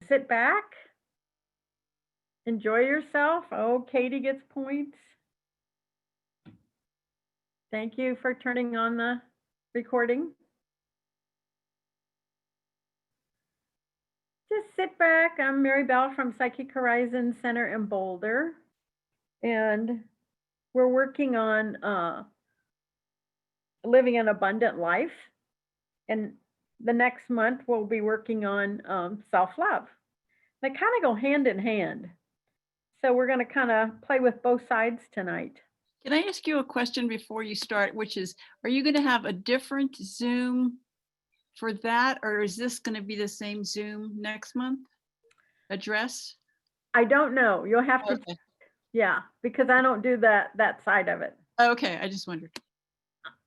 Sit back, enjoy yourself. Oh, Katie gets points. Thank you for turning on the recording. Just sit back. I'm Mary Bell from Psychic Horizon Center in Boulder. And we're working on living an abundant life. And the next month, we'll be working on self-love. They kind of go hand in hand. So we're going to kind of play with both sides tonight. Can I ask you a question before you start, which is, are you going to have a different Zoom for that, or is this going to be the same Zoom next month address? I don't know. You'll have to, Okay. yeah, because I don't do that side of it. Okay, I just wondered.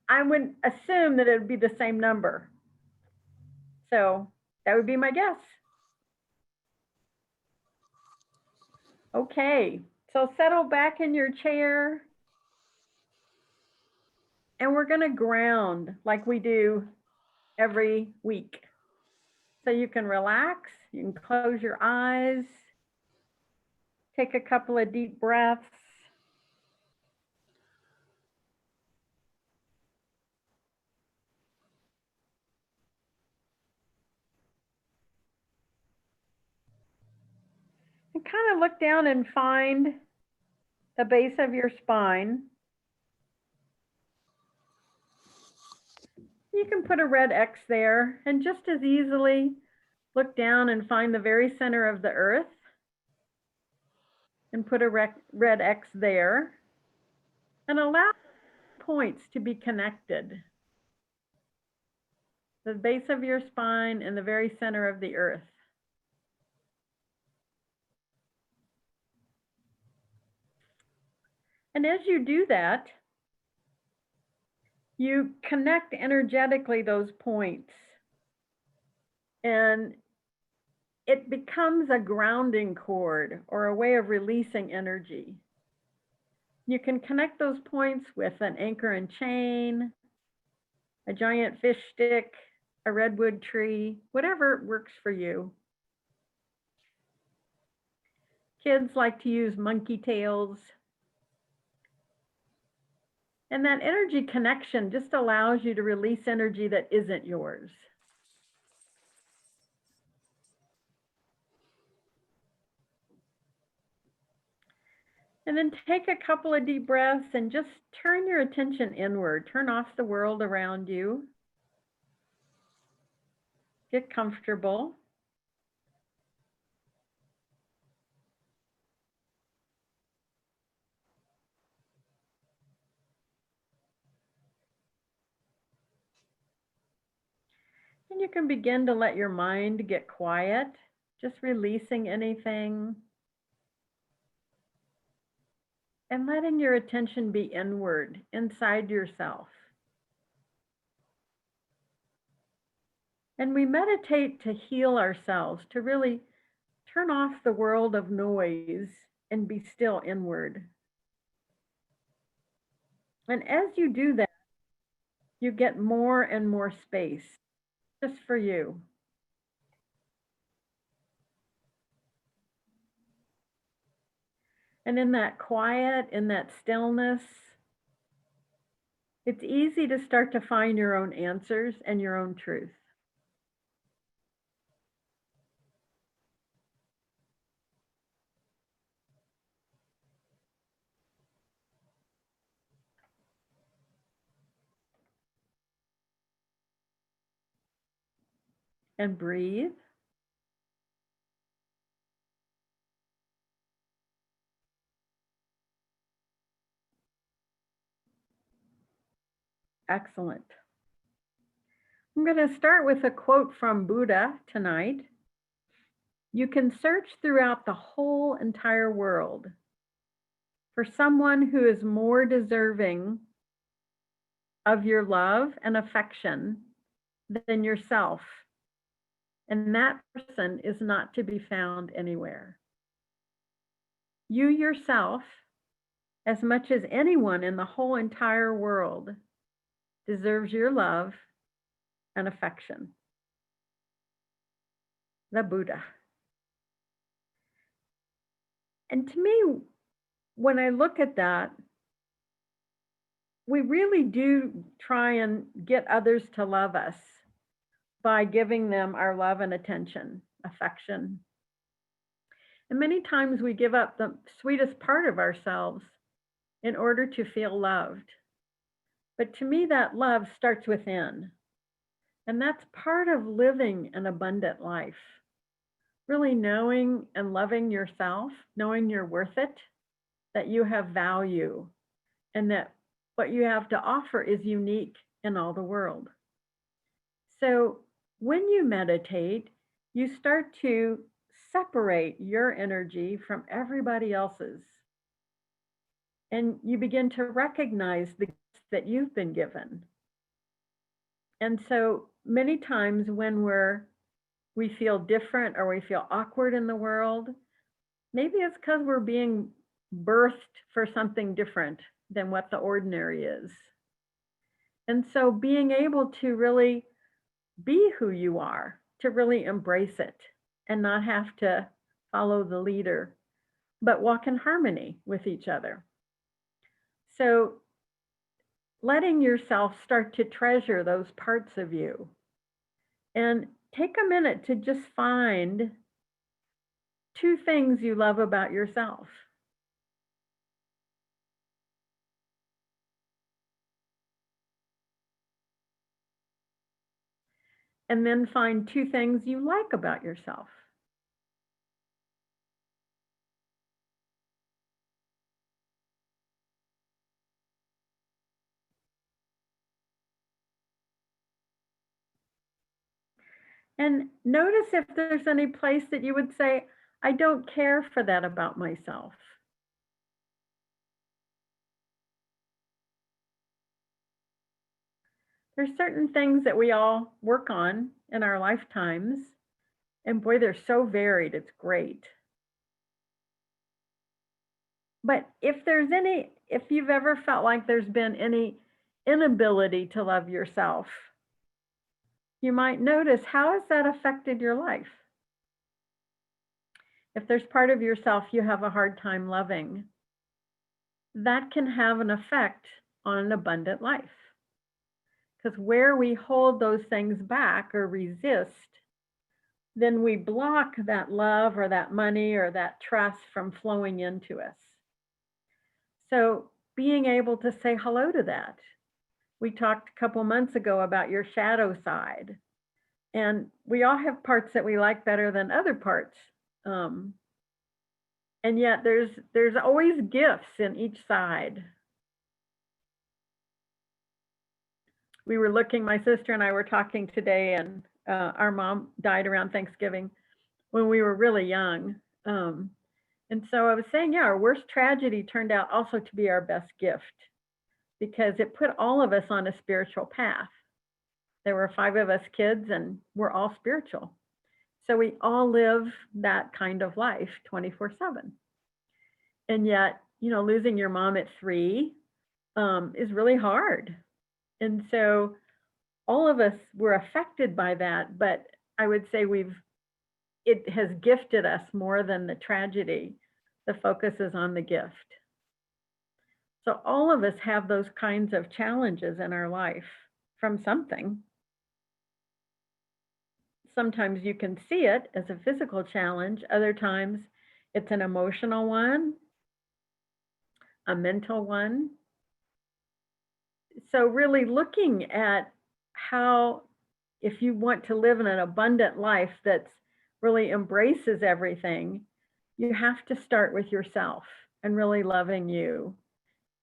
I would assume that it would be the same number. So that would be my guess. Okay, so settle back in your chair. And we're going to ground like we do every week. So you can relax, you can close your eyes, take a couple of deep breaths. And kind of look down and find the base of your spine. You can put a red X there and just as easily look down and find the very center of the earth and put a red X there and allow points to be connected. The base of your spine and the very center of the earth. And as you do that, you connect energetically those points and it becomes a grounding cord or a way of releasing energy. You can connect those points with an anchor and chain, a giant fish stick, a redwood tree, whatever works for you. Kids like to use monkey tails. And that energy connection just allows you to release energy that isn't yours. And then take a couple of deep breaths and just turn your attention inward. Turn off the world around you. Get comfortable. And you can begin to let your mind get quiet, just releasing anything. And letting your attention be inward, inside yourself. And we meditate to heal ourselves, to really turn off the world of noise and be still inward. And as you do that, you get more and more space just for you. And in that quiet, in that stillness, it's easy to start to find your own answers and your own truth. And breathe. Excellent. I'm going to start with a quote from Buddha tonight. You can search throughout the whole entire world for someone who is more deserving of your love and affection than yourself. And that person is not to be found anywhere. You yourself, as much as anyone in the whole entire world, deserves your love and affection. The Buddha. And to me, when I look at that, we really do try and get others to love us by giving them our love and attention, affection. And many times we give up the sweetest part of ourselves in order to feel loved. But to me, that love starts within. And that's part of living an abundant life. Really knowing and loving yourself, knowing you're worth it, that you have value, and that what you have to offer is unique in all the world. So when you meditate, you start to separate your energy from everybody else's. And you begin to recognize the gifts that you've been given. And so many times when we feel different or we feel awkward in the world, maybe it's because we're being birthed for something different than what the ordinary is. And so being able to really be who you are, to really embrace it and not have to follow the leader, but walk in harmony with each other. So letting yourself start to treasure those parts of you and take a minute to just find 2 things you love about yourself. And then find 2 things you like about yourself. And notice if there's any place that you would say, I don't care for that about myself. There's certain things that we all work on in our lifetimes, and boy, they're so varied, it's great. But if you've ever felt like there's been any inability to love yourself, you might notice, how has that affected your life? If there's part of yourself you have a hard time loving, that can have an effect on an abundant life. Because where we hold those things back or resist, then we block that love or that money or that trust from flowing into us. So being able to say hello to that. We talked a couple months ago about your shadow side. And we all have parts that we like better than other parts. And yet there's always gifts in each side. My sister and I were talking today, and our mom died around Thanksgiving when we were really young. And so I was saying, yeah, our worst tragedy turned out also to be our best gift, because it put all of us on a spiritual path. There were 5 of us kids, and we're all spiritual. So we all live that kind of life 24/7. And yet, losing your mom at 3 is really hard. And so all of us were affected by that, but I would say it has gifted us more than the tragedy. The focus is on the gift. So all of us have those kinds of challenges in our life from something. Sometimes you can see it as a physical challenge. Other times it's an emotional one, a mental one. So really looking at how, if you want to live in an abundant life that's really embraces everything, you have to start with yourself and really loving you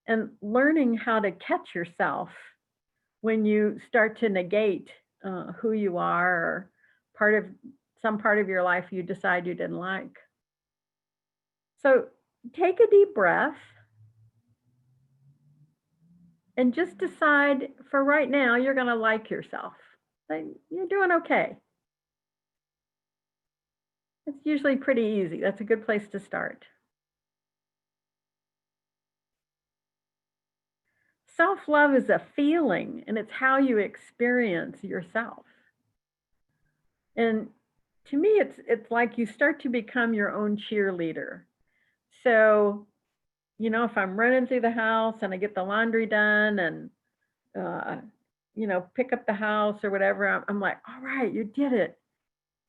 and learning how to catch yourself when you start to negate who you are, or some part of your life you decide you didn't like. So take a deep breath and just decide, for right now, you're going to like yourself. You're doing okay. It's usually pretty easy. That's a good place to start. Self-love is a feeling, and it's how you experience yourself. And to me, it's like you start to become your own cheerleader. So, if I'm running through the house and I get the laundry done and, uh, pick up the house or whatever, I'm like, all right, you did it.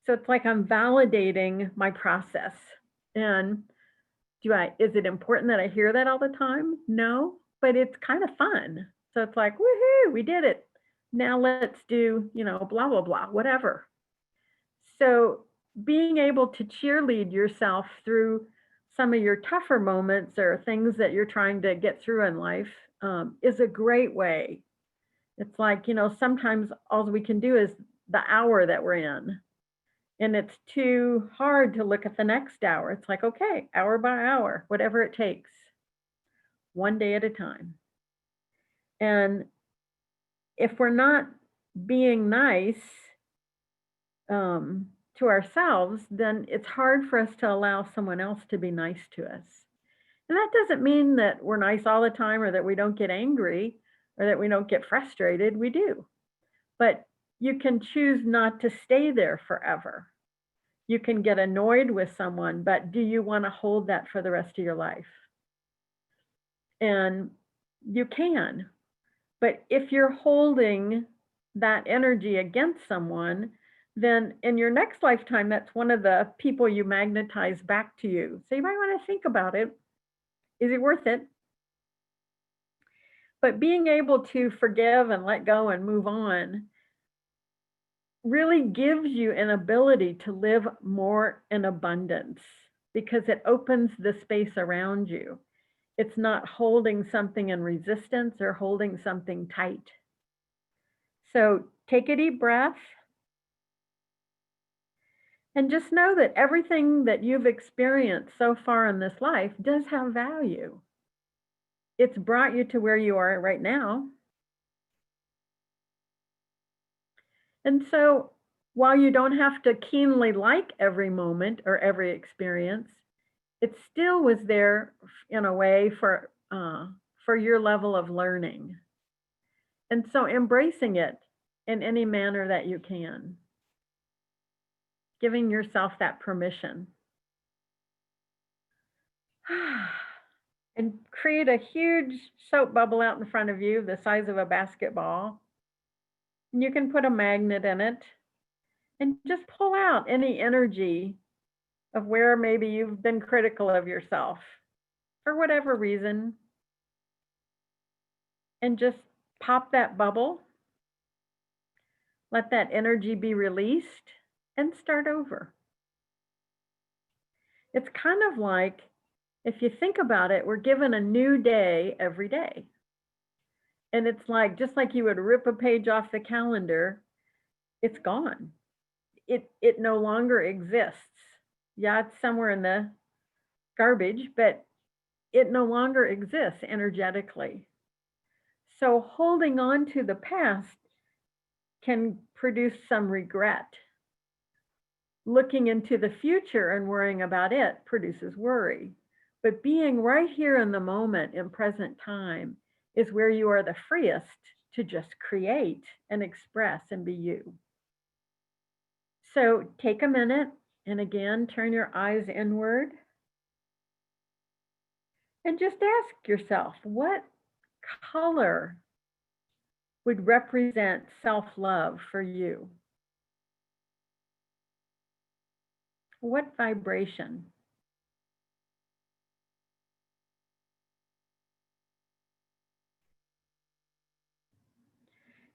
So it's like I'm validating my process. And is it important that I hear that all the time? No, but it's kind of fun. So it's like, woohoo, we did it. Now let's do, blah, blah, blah, whatever. So being able to cheerlead yourself through some of your tougher moments or things that you're trying to get through in life is a great way. It's like, sometimes all we can do is the hour that we're in. And it's too hard to look at the next hour. It's like, okay, hour by hour, whatever it takes, one day at a time. And if we're not being nice to ourselves, then it's hard for us to allow someone else to be nice to us. And that doesn't mean that we're nice all the time or that we don't get angry or that we don't get frustrated. We do. But you can choose not to stay there forever. You can get annoyed with someone, but do you want to hold that for the rest of your life? And you can. But if you're holding that energy against someone, then in your next lifetime, that's one of the people you magnetize back to you. So you might want to think about it. Is it worth it? But being able to forgive and let go and move on really gives you an ability to live more in abundance because it opens the space around you. It's not holding something in resistance or holding something tight. So take a deep breath and just know that everything that you've experienced so far in this life does have value. It's brought you to where you are right now. And so while you don't have to keenly like every moment or every experience, it still was there in a way for your level of learning. And so embracing it in any manner that you can, giving yourself that permission. And create a huge soap bubble out in front of you, the size of a basketball. And you can put a magnet in it and just pull out any energy of where maybe you've been critical of yourself for whatever reason. And just pop that bubble, let that energy be released, and start over. It's kind of like, if you think about it, we're given a new day every day. And it's like, just like you would rip a page off the calendar, it's gone. It no longer exists. Yeah, it's somewhere in the garbage, but it no longer exists energetically. So holding on to the past can produce some regret. Looking into the future and worrying about it produces worry. But being right here in the moment in present time is where you are the freest to just create and express and be you. So take a minute and again, turn your eyes inward and just ask yourself, what color would represent self-love for you? What vibration?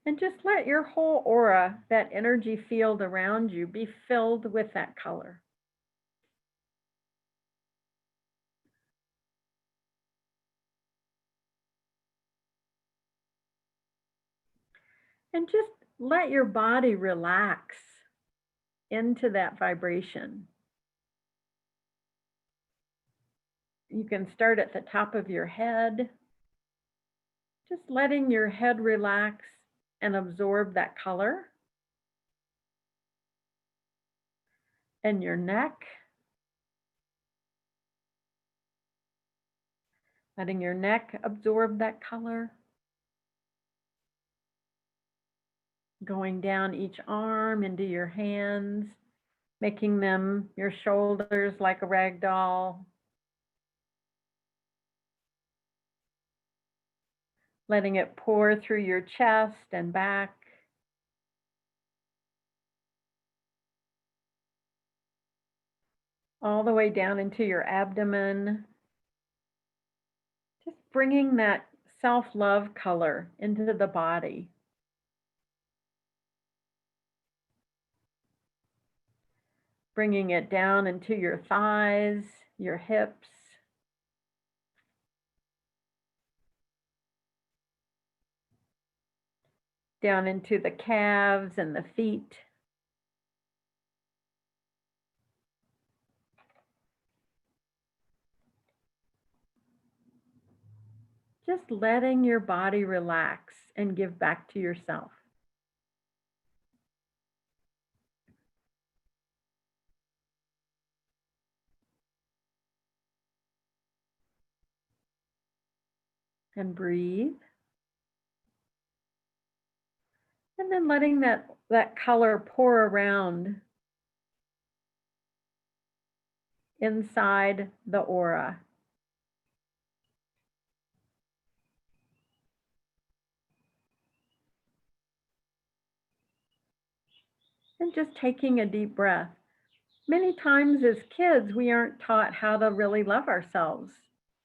And just let your whole aura, that energy field around you, be filled with that color. And just let your body relax into that vibration. You can start at the top of your head, just letting your head relax and absorb that color. And your neck, letting your neck absorb that color. Going down each arm into your hands, making them your shoulders like a rag doll. letting it pour through your chest and back. All the way down into your abdomen. Just bringing that self-love color into the body. Bringing it down into your thighs, your hips. Down into the calves and the feet. Just letting your body relax and give back to yourself. And breathe. And then letting that color pour around inside the aura. And just taking a deep breath. Many times as kids, we aren't taught how to really love ourselves.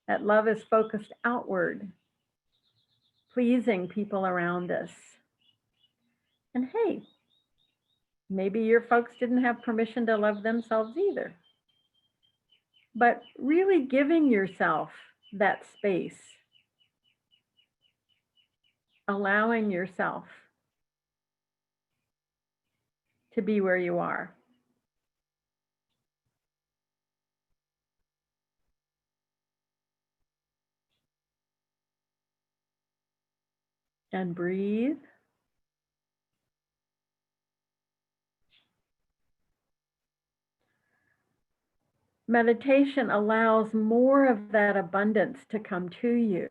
That love is focused outward, pleasing people around us. And hey, maybe your folks didn't have permission to love themselves either. But really giving yourself that space, allowing yourself to be where you are. And breathe. Meditation allows more of that abundance to come to you.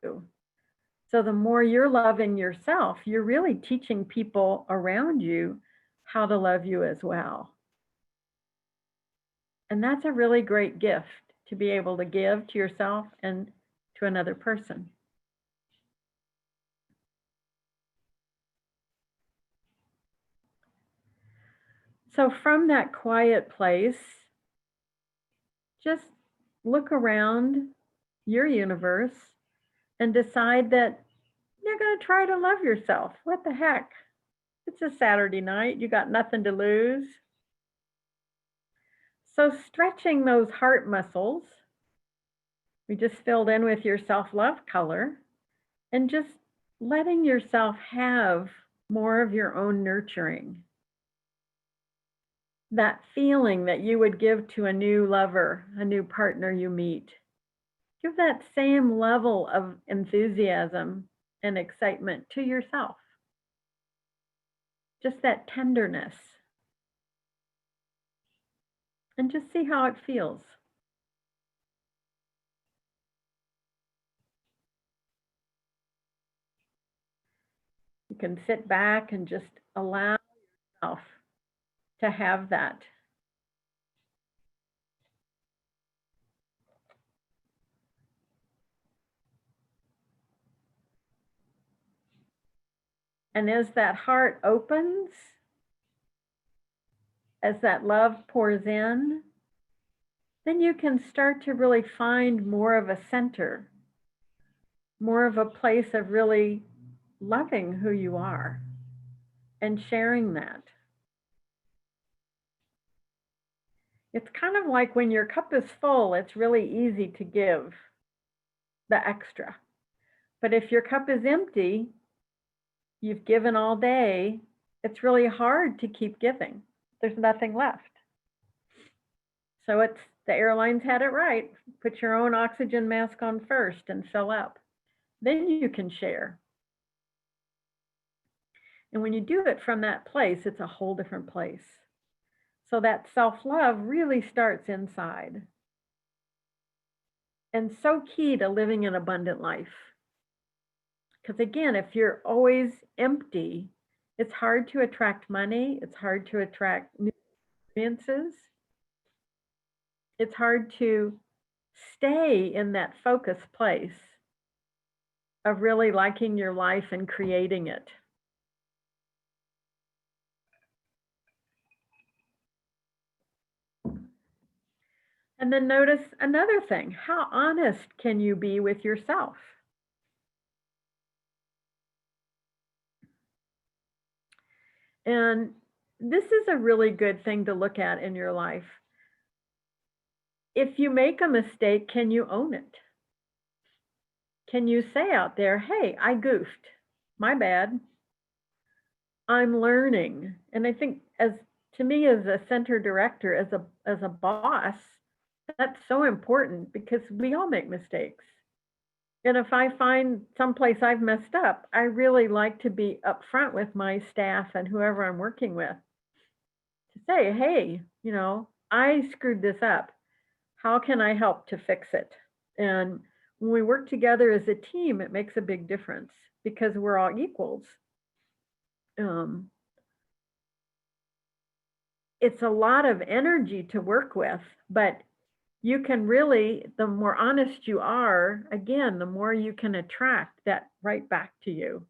So the more you're loving yourself, you're really teaching people around you how to love you as well. And that's a really great gift to be able to give to yourself and to another person. So from that quiet place, just look around your universe and decide that you're going to try to love yourself. What the heck? It's a Saturday night. You got nothing to lose. So stretching those heart muscles, we just filled in with your self-love color, and just letting yourself have more of your own nurturing. That feeling that you would give to a new lover, a new partner you meet. Give that same level of enthusiasm and excitement to yourself. Just that tenderness. And just see how it feels. You can sit back and just allow yourself to have that. And as that heart opens, as that love pours in, then you can start to really find more of a center, more of a place of really loving who you are and sharing that. It's kind of like when your cup is full, it's really easy to give the extra. But if your cup is empty, you've given all day, it's really hard to keep giving. There's nothing left. So it's the airlines had it right. Put your own oxygen mask on first and fill up. Then you can share. And when you do it from that place, it's a whole different place. So that self-love really starts inside. And so key to living an abundant life. Because again, if you're always empty, it's hard to attract money. It's hard to attract new experiences. It's hard to stay in that focused place of really liking your life and creating it. And then notice another thing. How honest can you be with yourself? And this is a really good thing to look at in your life. If you make a mistake, can you own it? Can you say out there, hey, I goofed, my bad. I'm learning. And I think to me as a center director, as a boss, that's so important because we all make mistakes. And if I find someplace I've messed up, I really like to be upfront with my staff and whoever I'm working with to say, hey, I screwed this up. How can I help to fix it? And when we work together as a team, it makes a big difference because we're all equals. It's a lot of energy to work with, but you can really, the more honest you are, again, the more you can attract that right back to you.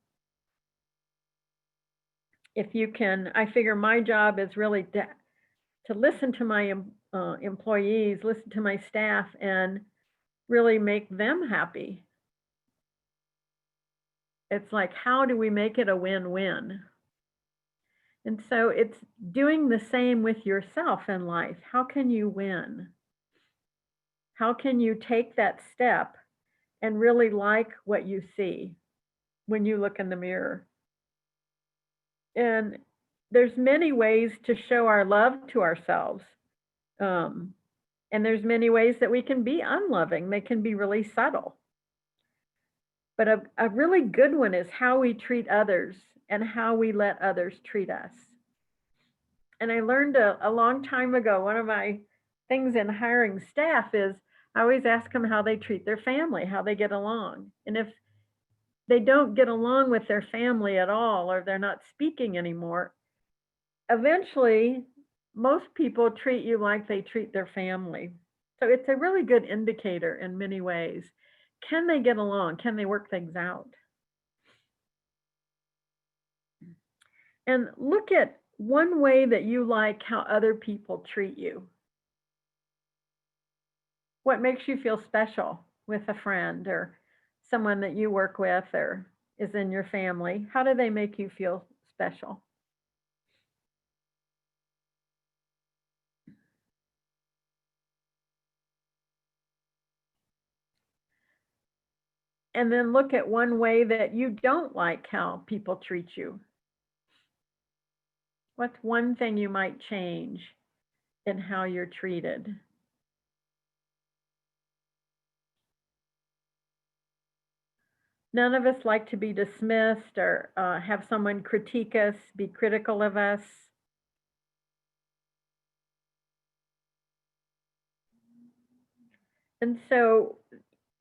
If you can, I figure my job is really to listen to my employees, listen to my staff, and really make them happy. It's like, how do we make it a win-win? And so it's doing the same with yourself in life. How can you win? How can you take that step and really like what you see when you look in the mirror? And there's many ways to show our love to ourselves. And there's many ways that we can be unloving. They can be really subtle. But a really good one is how we treat others and how we let others treat us. And I learned a long time ago, one of my things in hiring staff is I always ask them how they treat their family, how they get along. And if they don't get along with their family at all, or they're not speaking anymore, eventually most people treat you like they treat their family. So it's a really good indicator in many ways. Can they get along? Can they work things out? And look at one way that you like how other people treat you. What makes you feel special with a friend or someone that you work with or is in your family? How do they make you feel special? And then look at one way that you don't like how people treat you. What's one thing you might change in how you're treated? None of us like to be dismissed or have someone critique us, be critical of us. And so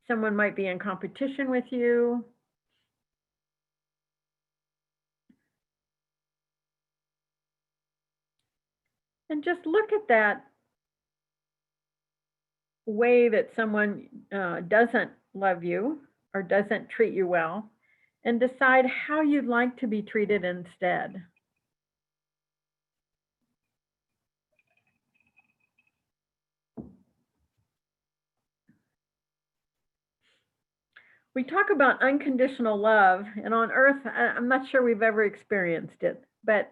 someone might be in competition with you. And just look at that way that someone doesn't love you or doesn't treat you well and decide how you'd like to be treated instead. We talk about unconditional love, and on earth, I'm not sure we've ever experienced it, but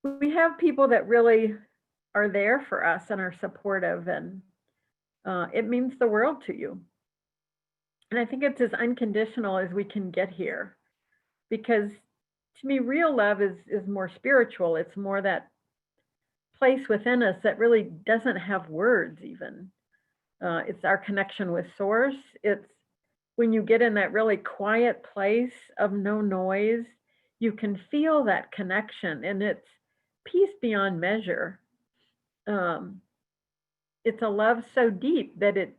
we have people that really are there for us and are supportive, and it means the world to you. And I think it's as unconditional as we can get here, because to me, real love is more spiritual. It's more that place within us that really doesn't have words even. It's our connection with source. It's when you get in that really quiet place of no noise, you can feel that connection and it's peace beyond measure. It's a love so deep that it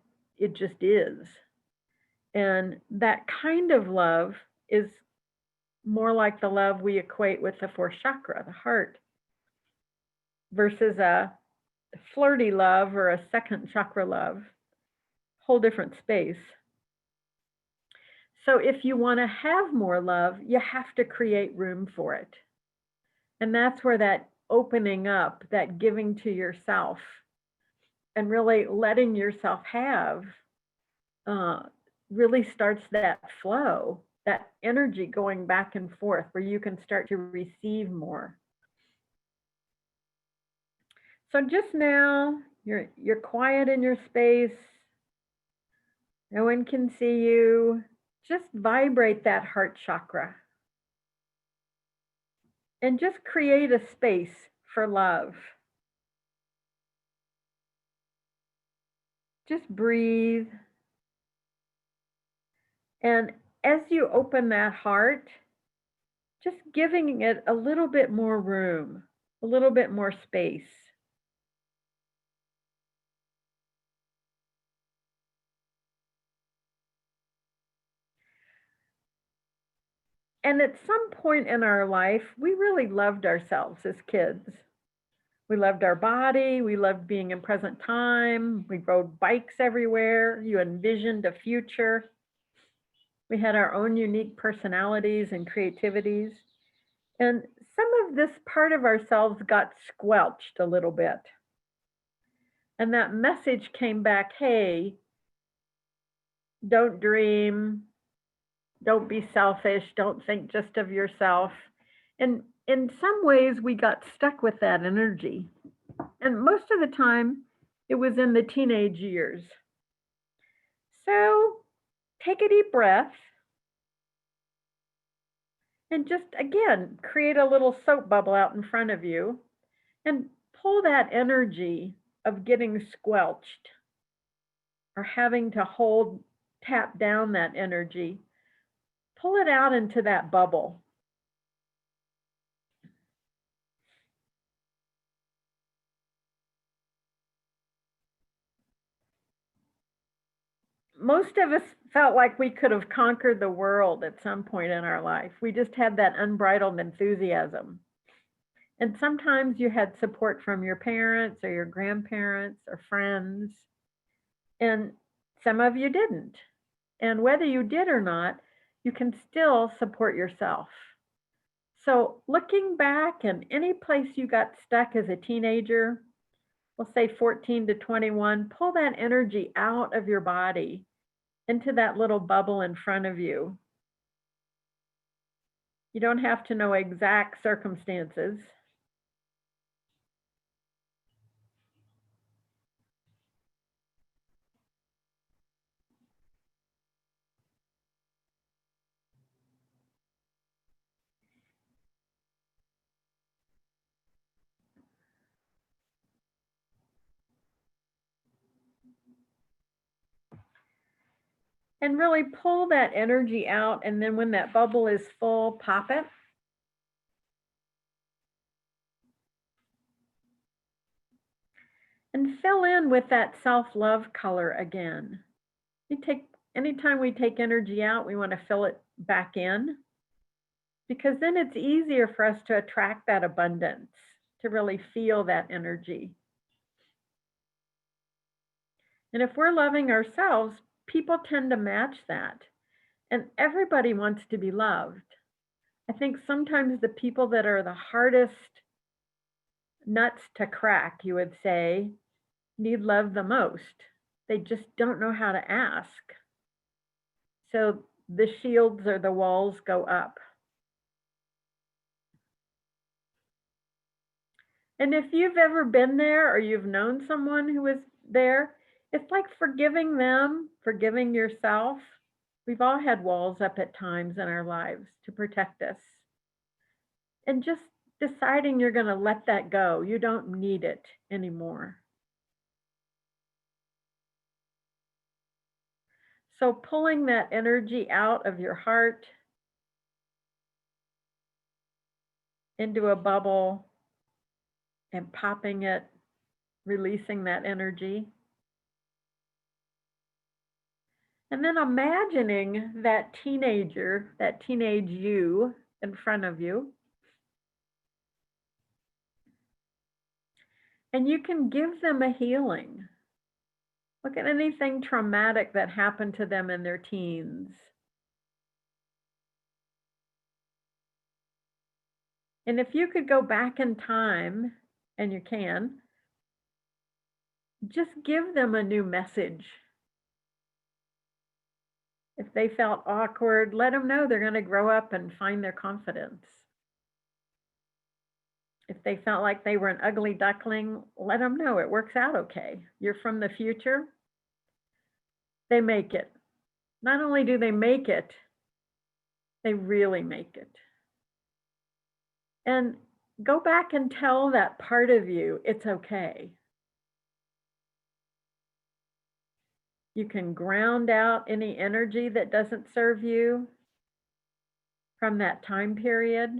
just is. And that kind of love is more like the love we equate with the fourth chakra, the heart, versus a flirty love or a second chakra love, whole different space. So if you want to have more love, you have to create room for it. And that's where that opening up, that giving to yourself, and really letting yourself have uh, really starts that flow, that energy going back and forth where you can start to receive more. So just now, you're quiet in your space. No one can see you. Just vibrate that heart chakra and just create a space for love. Just breathe. And as you open that heart, just giving it a little bit more room, a little bit more space. And at some point in our life, we really loved ourselves as kids. We loved our body. We loved being in present time. We rode bikes everywhere. You envisioned a future. We had our own unique personalities and creativities. And some of this part of ourselves got squelched a little bit. And that message came back, hey, don't dream, don't be selfish, don't think just of yourself. And in some ways, we got stuck with that energy. And most of the time, it was in the teenage years. So take a deep breath and just again create a little soap bubble out in front of you and pull that energy of getting squelched or having to hold, tap down that energy, pull it out into that bubble. Most of us felt like we could have conquered the world at some point in our life. We just had that unbridled enthusiasm. And sometimes you had support from your parents or your grandparents or friends, and some of you didn't. And whether you did or not, you can still support yourself. So, looking back and any place you got stuck as a teenager, we'll say 14 to 21, pull that energy out of your body into that little bubble in front of you. You don't have to know exact circumstances. And really pull that energy out. And then when that bubble is full, pop it. And fill in with that self-love color again. Anytime we take energy out, we want to fill it back in because then it's easier for us to attract that abundance, to really feel that energy. And if we're loving ourselves, people tend to match that. And everybody wants to be loved. I think sometimes the people that are the hardest nuts to crack, you would say, need love the most. They just don't know how to ask. So the shields or the walls go up. And if you've ever been there or you've known someone who was there, it's like forgiving them, forgiving yourself. We've all had walls up at times in our lives to protect us. And just deciding you're going to let that go. You don't need it anymore. So pulling that energy out of your heart into a bubble and popping it, releasing that energy. And then imagining that teenager, that teenage you in front of you. And you can give them a healing. Look at anything traumatic that happened to them in their teens. And if you could go back in time, and you can, just give them a new message. If they felt awkward, let them know they're going to grow up and find their confidence. If they felt like they were an ugly duckling, let them know it works out okay. You're from the future. They make it. Not only do they make it, they really make it. And go back and tell that part of you it's okay. You can ground out any energy that doesn't serve you from that time period.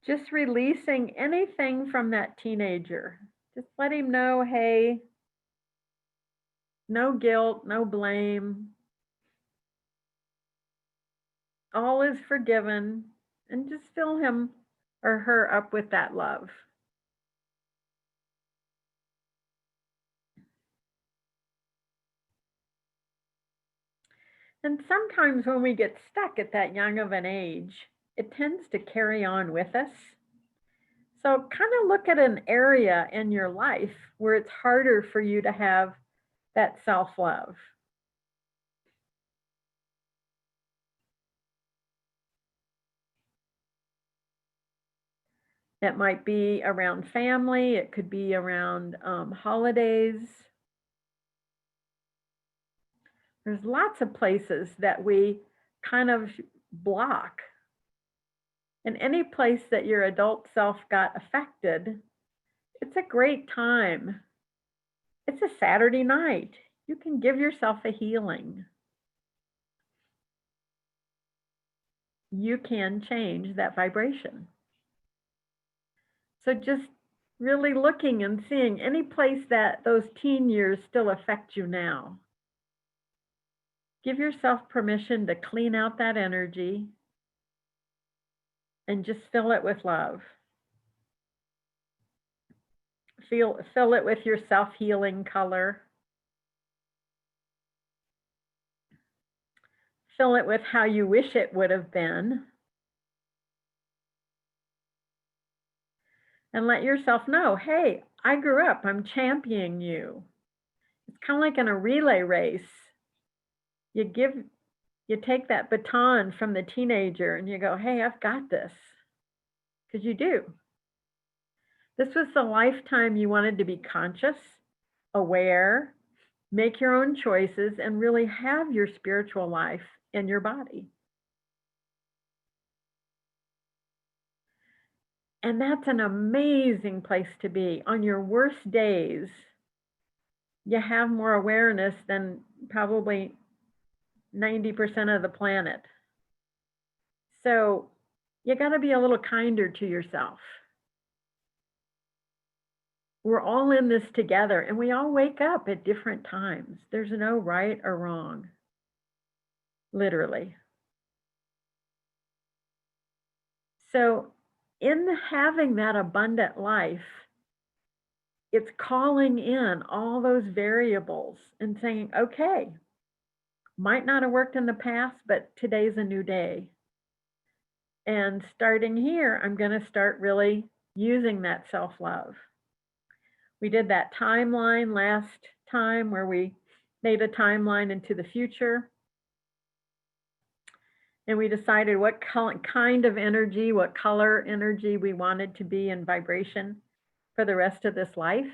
Just releasing anything from that teenager. Just let him know, hey, no guilt, no blame. All is forgiven, and just fill him or her up with that love. And sometimes when we get stuck at that young of an age, it tends to carry on with us. So kind of look at an area in your life where it's harder for you to have that self-love. That might be around family, it could be around holidays. There's lots of places that we kind of block. And any place that your adult self got affected, it's a great time. It's a Saturday night. You can give yourself a healing. You can change that vibration. So just really looking and seeing any place that those teen years still affect you now. Give yourself permission to clean out that energy and just fill it with love. Fill it with your self-healing color. Fill it with how you wish it would have been. And let yourself know, hey, I grew up, I'm championing you. It's kind of like in a relay race. You take that baton from the teenager and you go, hey, I've got this. Because you do. This was the lifetime you wanted to be conscious, aware, make your own choices, and really have your spiritual life in your body. And that's an amazing place to be. On your worst days, you have more awareness than probably 90% of the planet. So you got to be a little kinder to yourself. We're all in this together, and we all wake up at different times. There's no right or wrong, literally. So in having that abundant life, it's calling in all those variables and saying, okay, might not have worked in the past, but today's a new day. And starting here, I'm going to start really using that self-love. We did that timeline last time where we made a timeline into the future. And we decided what kind of energy, what color energy we wanted to be in vibration for the rest of this life.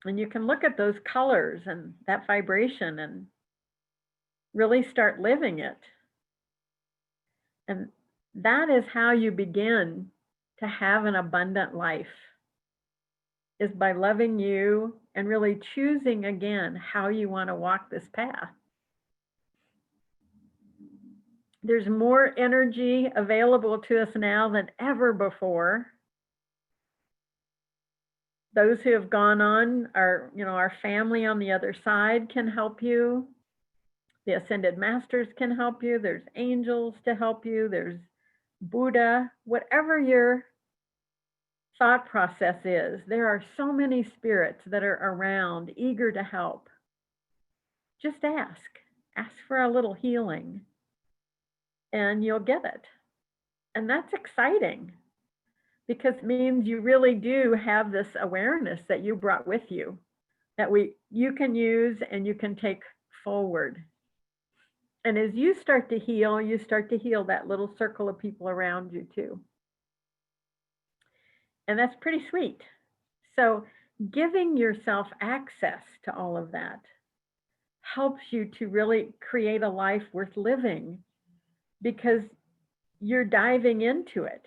And you can look at those colors and that vibration and really start living it. And that is how you begin to have an abundant life, is by loving you and really choosing again how you want to walk this path. There's more energy available to us now than ever before. Those who have gone on, our family on the other side can help you. The Ascended Masters can help you. There's angels to help you. There's Buddha, whatever your thought process is, there are so many spirits that are around, eager to help. Just ask. Ask for a little healing, and you'll get it. And that's exciting because it means you really do have this awareness that you brought with you that you can use and you can take forward. And as you start to heal that little circle of people around you too. And that's pretty sweet. So giving yourself access to all of that helps you to really create a life worth living because you're diving into it.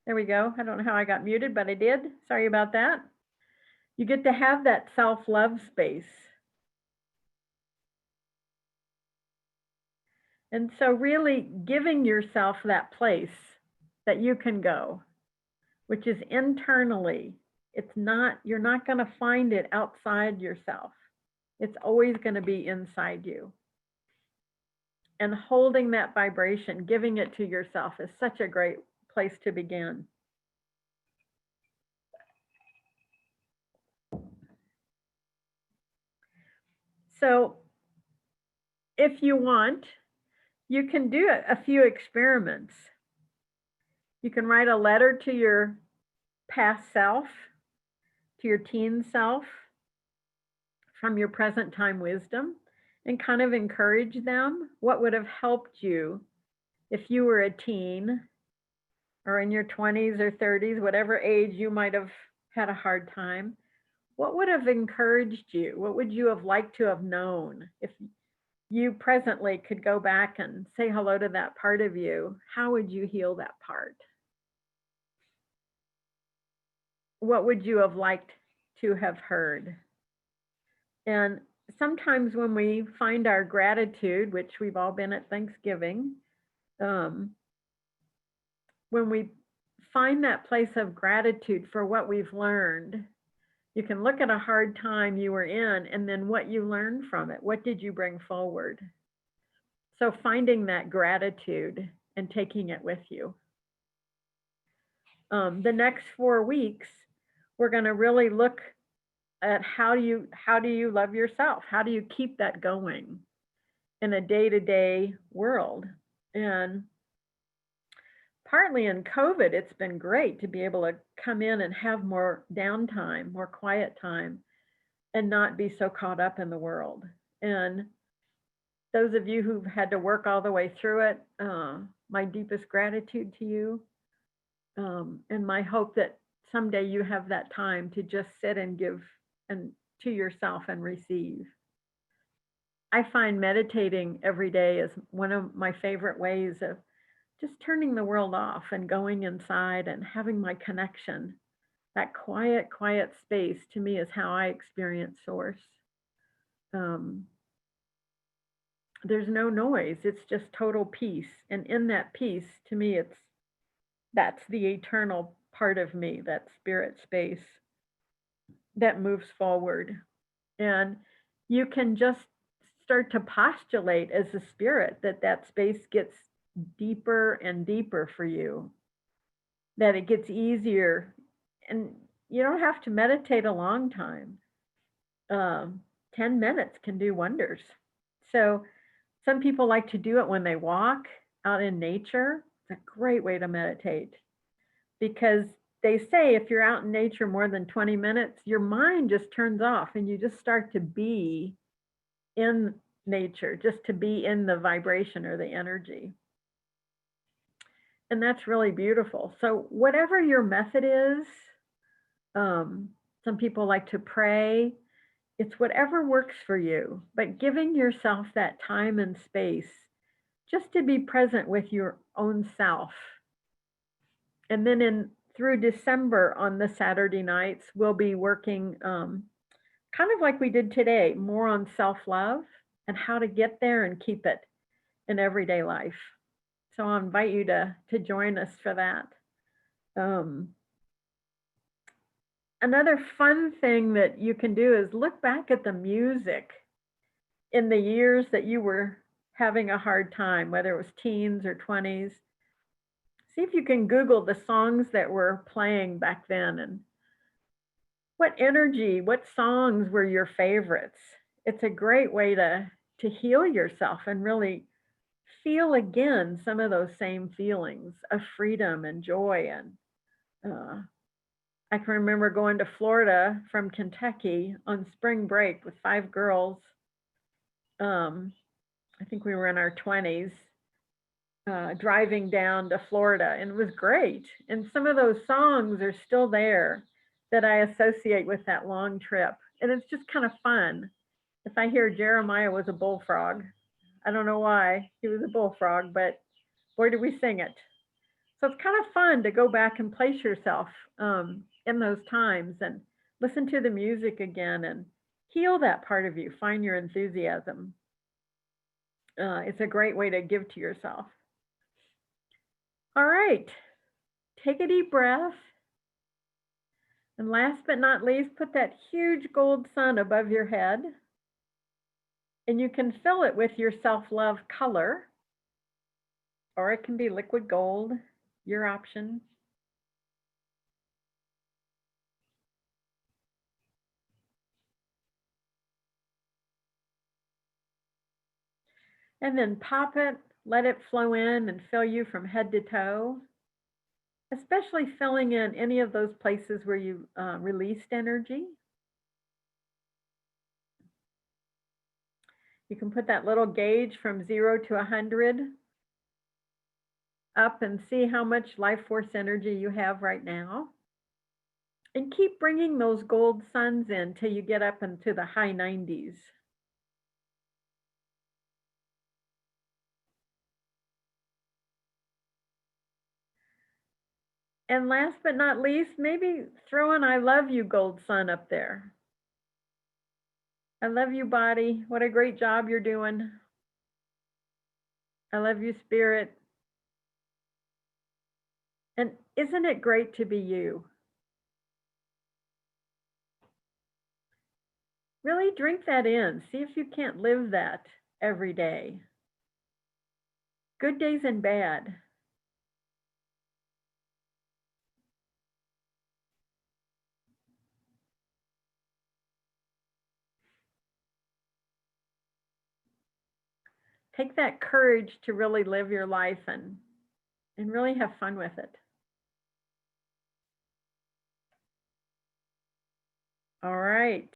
There we go. I don't know how I got muted, but I did. Sorry about that. You get to have that self-love space. And so really giving yourself that place that you can go, which is internally. You're not going to find it outside yourself. It's always going to be inside you. And holding that vibration, giving it to yourself is such a great place to begin. So if you want, you can do a few experiments. You can write a letter to your past self, to your teen self, from your present time wisdom, and kind of encourage them. What would have helped you if you were a teen or in your 20s or 30s, whatever age you might have had a hard time? What would have encouraged you? What would you have liked to have known if you presently could go back and say hello to that part of you? How would you heal that part? What would you have liked to have heard? And sometimes when we find our gratitude, which we've all been at Thanksgiving, when we find that place of gratitude for what we've learned, you can look at a hard time you were in and then what you learned from it. What did you bring forward? So finding that gratitude and taking it with you. The next 4 weeks, we're going to really look at how do you love yourself? How do you keep that going in a day-to-day world? And partly in COVID, it's been great to be able to come in and have more downtime, more quiet time, and not be so caught up in the world. And those of you who've had to work all the way through it, my deepest gratitude to you. And my hope that someday you have that time to just sit and give and to yourself and receive. I find meditating every day is one of my favorite ways of just turning the world off and going inside and having my connection. That quiet space to me is how I experience Source. There's no noise, it's just total peace. And in that peace, to me, that's the eternal part of me, that spirit space that moves forward. And you can just start to postulate as a spirit that space gets deeper and deeper for you, that it gets easier. And you don't have to meditate a long time. 10 minutes can do wonders. So some people like to do it when they walk out in nature. It's a great way to meditate because they say if you're out in nature more than 20 minutes, your mind just turns off and you just start to be in nature, just to be in the vibration or the energy. And that's really beautiful. So whatever your method is, some people like to pray. It's whatever works for you, but giving yourself that time and space just to be present with your own self. And then through December on the Saturday nights, we'll be working kind of like we did today, more on self-love and how to get there and keep it in everyday life. So I'll invite you to join us for that. Another fun thing that you can do is look back at the music in the years that you were having a hard time, whether it was teens or 20s. See if you can Google the songs that were playing back then and what energy, what songs were your favorites. It's a great way to heal yourself and really feel again some of those same feelings of freedom and joy. And uh, I can remember going to Florida from Kentucky on spring break with 5 girls. I think we were in our 20s, driving down to Florida, and it was great. And some of those songs are still there that I associate with that long trip. And it's just kind of fun. If I hear Jeremiah was a bullfrog, I don't know why he was a bullfrog, but boy, did we sing it. So it's kind of fun to go back and place yourself in those times and listen to the music again and heal that part of you, find your enthusiasm. It's a great way to give to yourself. All right, take a deep breath. And last but not least, put that huge gold sun above your head. And you can fill it with your self-love color, or it can be liquid gold, your option. And then pop it, let it flow in and fill you from head to toe, especially filling in any of those places where you released energy. You can put that little gauge from 0 to 100 up and see how much life force energy you have right now. And keep bringing those gold suns in till you get up into the high 90s. And last but not least, maybe throw an I love you gold sun up there. I love you, body. What a great job you're doing. I love you, spirit. And isn't it great to be you? Really drink that in. See if you can't live that every day. Good days and bad. Take that courage to really live your life and really have fun with it. All right.